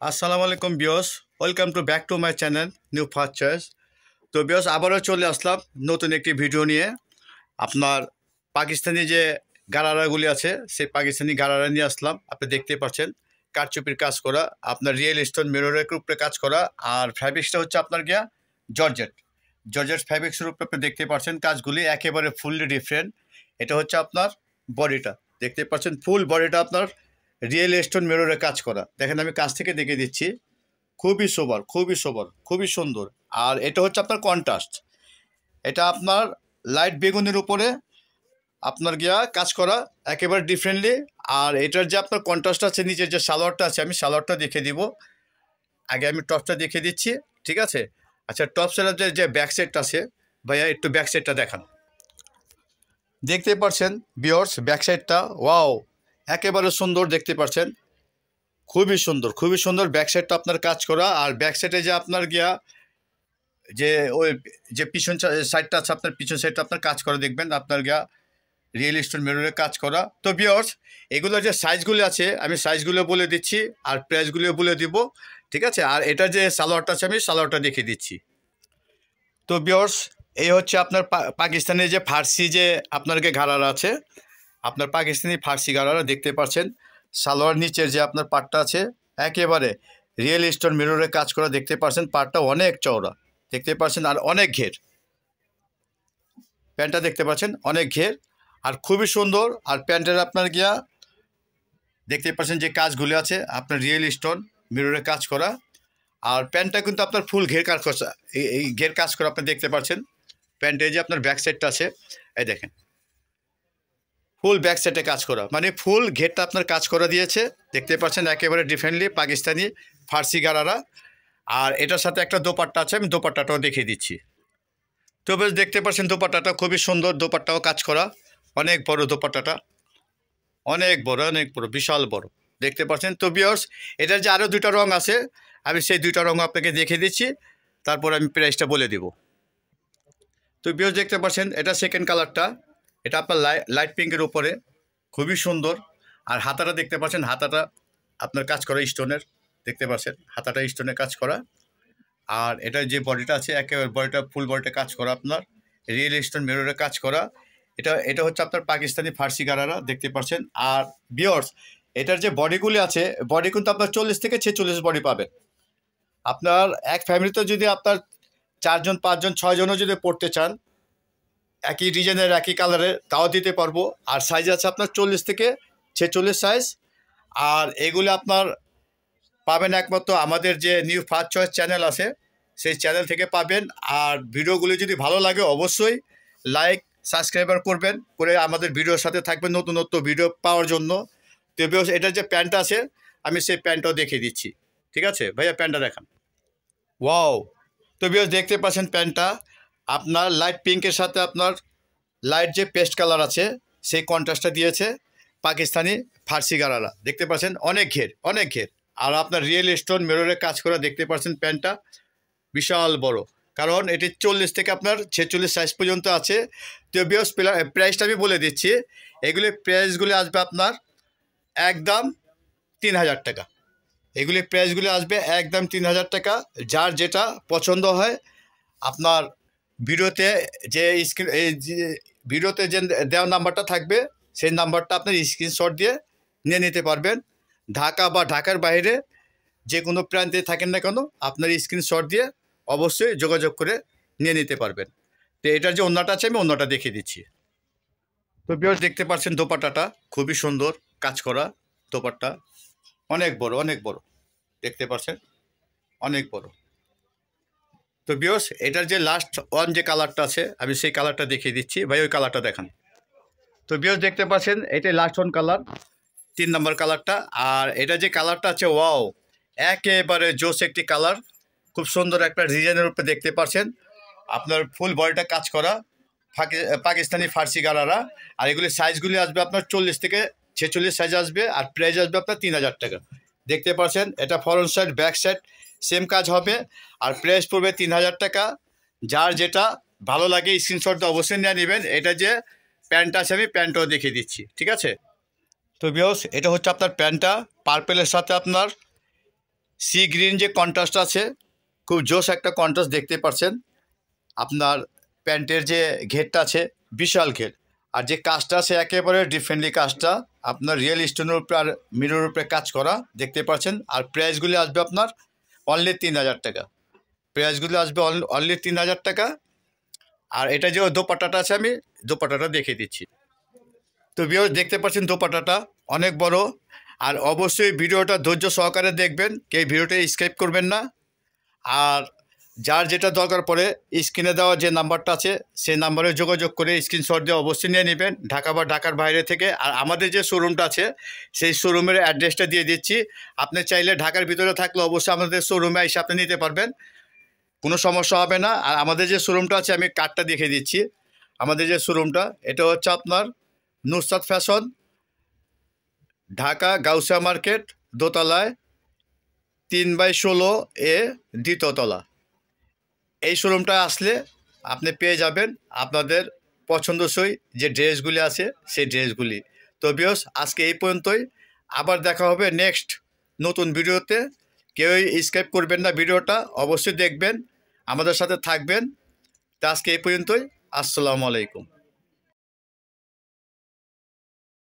আসসালামু আলাইকুম বিয়স, welcome to back to my channel new first choice. তো বিয়স আবারও চলে আসলাম নতুন একটি ভিডিও নিয়ে। আপনার পাকিস্তানি যে গারারাগুলি আছে সেই পাকিস্তানি গারারা নিয়ে আসলাম। আপনি দেখতে পাচ্ছেন কারচুপির কাজ করা, আপনার রিয়েল স্টোন মিররের উপরে কাজ করা, আর ফ্যাব্রিক্সটা হচ্ছে আপনার গিয়া জর্জেট জর্জেট ফ্যাব্রিক্সের উপরে আপনি দেখতে পাচ্ছেন কাজগুলি একেবারে ফুললি ডিফারেন্ট। এটা হচ্ছে আপনার বডিটা, দেখতে পাচ্ছেন ফুল বডিটা আপনার রিয়েল স্টোন মিররে কাজ করা। দেখেন আমি কাছ থেকে দেখে দিচ্ছি, খুবই সোবার, খুবই সোবার, খুবই সুন্দর। আর এটা হচ্ছে আপনার কন্ট্রাস্ট, এটা আপনার লাইট বেগুনের উপরে আপনার গিয়া কাজ করা একেবারে ডিফারেন্টলি। আর এটার যে আপনার কন্ট্রাস্ট আছে, নিচের যে সালোয়ারটা আছে, আমি সালোয়ারটা দেখে দিব। আগে আমি টপটা দেখে দিচ্ছি, ঠিক আছে? আচ্ছা, টপ সেলার যে ব্যাক সাইডটা আছে, ভাইয়া একটু ব্যাক সাইডটা দেখান। দেখতে পাচ্ছেন বিয়র্স ব্যাক সাইডটা, ওয়াও, একেবারে সুন্দর, দেখতে পাচ্ছেন খুবই সুন্দর, খুবই সুন্দর ব্যাক সাইডটা আপনার কাজ করা। আর ব্যাক সাইডে যে আপনার গিয়া যে ওই যে পিছন সাইডটা আছে, আপনার পিছন সাইডটা আপনার কাজ করা দেখবেন আপনার গিয়া রিয়েল স্টোন মিররে কাজ করা। তো ভিউয়ার্স, এগুলোর যে সাইজগুলো আছে আমি সাইজগুলো বলে দিচ্ছি আর প্রাইসগুলো বলে দিব, ঠিক আছে? আর এটা যে সালোয়ারটা আছে আমি সালোয়ারটা দেখিয়ে দিচ্ছি। তো ভিউয়ার্স, এই হচ্ছে আপনার পাকিস্তানি যে ফার্সি যে আপনাকে ঘাড়ারা আছে, আপনার পাকিস্তানি ফার্সি ঘাড়ারা দেখতে পাচ্ছেন। সালোয়ার নিচের যে আপনার পাটটা আছে একেবারে রিয়েল স্টোন মিররে কাজ করা, দেখতে পাচ্ছেন পাটটা অনেক চওড়া, দেখতে পাচ্ছেন, আর অনেক ঘের। প্যান্টটা দেখতে পাচ্ছেন অনেক ঘের আর খুবই সুন্দর। আর প্যান্টের আপনার গিয়া দেখতে পাচ্ছেন যে কাজগুলি আছে আপনার রিয়েল স্টোন মিররে কাজ করা। আর প্যান্টটা কিন্তু আপনার ফুল ঘের কাজ করা, এই ঘের কাজ করা আপনি দেখতে পাচ্ছেন। প্যান্টে যে আপনার ব্যাক সাইডটা আছে, এই দেখেন ফুল ব্যাক সাইডে কাজ করা, মানে ফুল ঘেরটা আপনার কাজ করা দিয়েছে, দেখতে পাচ্ছেন একেবারে ডিফারেন্টলি পাকিস্তানি ফার্সি গারারা। আর এটার সাথে একটা দোপাট্টা আছে, আমি দোপাট্টাটাও দেখিয়ে দিচ্ছি। তো বেশ দেখতে পাচ্ছেন দোপাট্টাটা খুবই সুন্দর, দোপাট্টাও কাজ করা, অনেক বড় দোপাট্টাটা, অনেক বড়, অনেক বড়, বিশাল বড়, দেখতে পাচ্ছেন। তো ভিউয়ার্স, এটার যে আরও দুইটা রং আছে, আমি সেই দুইটা রং আপনাকে দেখিয়ে দিচ্ছি, তারপর আমি প্রাইসটা বলে দিব। তো ভিউয়ার্স দেখতে পাচ্ছেন এটা সেকেন্ড কালারটা, এটা আপনার লাইট পিঙ্কের উপরে, খুবই সুন্দর। আর হাতাটা দেখতে পাচ্ছেন, হাতাটা আপনার কাজ করা স্টোনের, দেখতে পাচ্ছেন হাতাটা স্টোনের কাজ করা। আর এটার যে বডিটা আছে একেবারে বডিটা ফুল বডিটা কাজ করা আপনার রিয়েল স্টোন মিররে কাজ করা। এটা এটা হচ্ছে আপনার পাকিস্তানি ফার্সি গারারা, দেখতে পাচ্ছেন। আর ভিউয়ার্স, এটার যে বডিগুলি আছে, বডি কিন্তু আপনার 40 থেকে 46 বডি পাবেন। আপনার এক ফ্যামিলিতে যদি আপনার 4 জন 5 জন 6 জনও যদি পড়তে চান একই ডিজাইনের একই কালারের, তাও দিতে পারবো। আর সাইজ আছে আপনার 40 থেকে 46 সাইজ। আর এগুলো আপনার পাবেন একমাত্র আমাদের যে নিউ ফার্স্ট চয়েস চ্যানেল আছে সেই চ্যানেল থেকে পাবেন। আর ভিডিওগুলি যদি ভালো লাগে অবশ্যই লাইক সাবস্ক্রাইবার করবেন, করে আমাদের ভিডিওর সাথে থাকবেন নতুন নতুন ভিডিও পাওয়ার জন্য। তো এটার যে প্যান্ট আছে আমি সেই প্যান্টটাও দেখিয়ে দিচ্ছি, ঠিক আছে? ভাইয়া প্যান্টটা দেখান। ওয়াও, তো বিয়স দেখতে পাচ্ছেন প্যান্টটা আপনার লাইট পিঙ্কের সাথে আপনার লাইট যে পেস্ট কালার আছে সেই কন্ট্রাস্টটা দিয়েছে পাকিস্তানি ফার্সি গারারা, দেখতে পাচ্ছেন অনেক ঘের, অনেক ঘের। আর আপনার রিয়েল স্টোন মিররে কাজ করা, দেখতে পাচ্ছেন প্যান্টটা বিশাল বড়, কারণ এটি 40 থেকে আপনার 46 সাইজ পর্যন্ত আছে। তো বিয়স প্রাইসটা আমি বলে দিচ্ছি, এগুলি প্রাইসগুলি আসবে আপনার একদম 3000 টাকা। এগুলি প্রাইসগুলি আসবে একদম 3000 টাকা। যার যেটা পছন্দ হয় আপনার ভিডিওতে যে স্ক্রিন এই যে ভিডিওতে যে দেওয়া নাম্বারটা থাকবে সেই নাম্বারটা আপনার স্ক্রিনশট দিয়ে নিয়ে নিতে পারবেন। ঢাকা বা ঢাকার বাইরে যে কোনো প্রান্তে থাকেন না কেন, আপনার স্ক্রিনশট দিয়ে অবশ্যই যোগাযোগ করে নিয়ে নিতে পারবেন। তো এটার যে অন্যটা আছে আমি অন্যটা দেখিয়ে দিচ্ছি। তো ভিউয়ার্স দেখতে পাচ্ছেন দোপাট্টাটা খুবই সুন্দর কাজ করা, দোপাট্টা অনেক বড়, অনেক বড়, দেখতে পাচ্ছেন অনেক বড়। তো ভিউয়ার্স, এটার যে লাস্ট ওয়ান যে কালারটা আছে আমি সেই কালারটা দেখিয়ে দিচ্ছি, ভাই ওই কালারটা দেখান। তো ভিউয়ার্স দেখতে পাচ্ছেন এটাই লাস্ট ওয়ান কালার, 3 নম্বর কালারটা। আর এটা যে কালারটা আছে, ওয়াও, একেবারে জোস একটি কালার, খুব সুন্দর একটা ডিজাইনের উপরে দেখতে পাচ্ছেন আপনার ফুল বডিটা কাজ করা পাকিস্তানি ফার্সি গারারা। আর এগুলি সাইজগুলি আসবে আপনার 40 থেকে 46 সাইজ আসবে। আর প্রাইস আসবে আপনার 3000 টাকা। দেখতে পাচ্ছেন এটা front side back side same কাজ হবে, আর প্রাইস পড়বে 3000 টাকা। যার যেটা ভালো লাগে স্ক্রিনশট অবশ্যই নিয়ে নেবেন। এটা যে প্যান্ট আছে আমি প্যান্টটাও দেখিয়ে দিচ্ছি, ঠিক আছে? তো ভিউয়ার্স, এটা হচ্ছে আপনার প্যান্টটা পার্পেলের সাথে আপনার সি গ্রিন যে কন্ট্রাস্ট আছে, খুব জোশ একটা কন্ট্রাস্ট দেখতে পাচ্ছেন। আপনার প্যান্টের যে ঘেরটা আছে বিশাল ঘের, আর যে কাজটা আছে একেবারে ডিফারেন্টলি কাজটা আপনার রিয়েল স্টোনের উপরে আর মিরর উপরে কাজ করা দেখতে পাচ্ছেন। আর প্রাইসগুলি আসবে আপনার অনলি 3000 টাকা। প্রাইসগুলি আসবে অনলি 3000 টাকা। আর এটা যে দোপাট্টাটা আছে, আমি দোপাট্টাটা দেখিয়ে দিচ্ছি। তো ভিউয়ার্স দেখতে পাচ্ছেন দোপাট্টাটা অনেক বড়। আর অবশ্যই ভিডিওটা ধৈর্য সহকারে দেখবেন, কেউ ভিডিওটা স্কিপ করবেন না। আর যার যেটা দরকার পড়ে স্ক্রিনে দেওয়া যে নাম্বারটা আছে সেই নাম্বারে যোগাযোগ করে স্ক্রিনশট দিয়ে অবশ্যই নিয়ে নেবেন, ঢাকা বা ঢাকার বাইরে থেকে। আর আমাদের যে শোরুমটা আছে সেই শোরুমের অ্যাড্রেসটা দিয়ে দিচ্ছি। আপনি চাইলে ঢাকার ভিতরে থাকলে অবশ্যই আমাদের শোরুমে এসে আপনি নিতে পারবেন, কোনো সমস্যা হবে না। আর আমাদের যে শোরুমটা আছে আমি কার্ডটা দেখিয়ে দিচ্ছি। আমাদের যে শোরুমটা এটা হচ্ছে আপনার নুসরাত ফ্যাশন, ঢাকা গাউসিয়া মার্কেট, দোতলায় 3/16 এ দ্বিতীয়তলা। এই শোরুমটা আসলে আপনি পেয়ে যাবেন আপনাদের পছন্দসই যে ড্রেসগুলি আছে সেই ড্রেসগুলি। তো ভিউয়ার্স আজকে এই পর্যন্তই, আবার দেখা হবে নেক্সট নতুন ভিডিওতে। কেউই স্কিপ করবেন না, ভিডিওটা অবশ্যই দেখবেন, আমাদের সাথে থাকবেন। তো আজকে এই পর্যন্তই, আসসালামু আলাইকুম।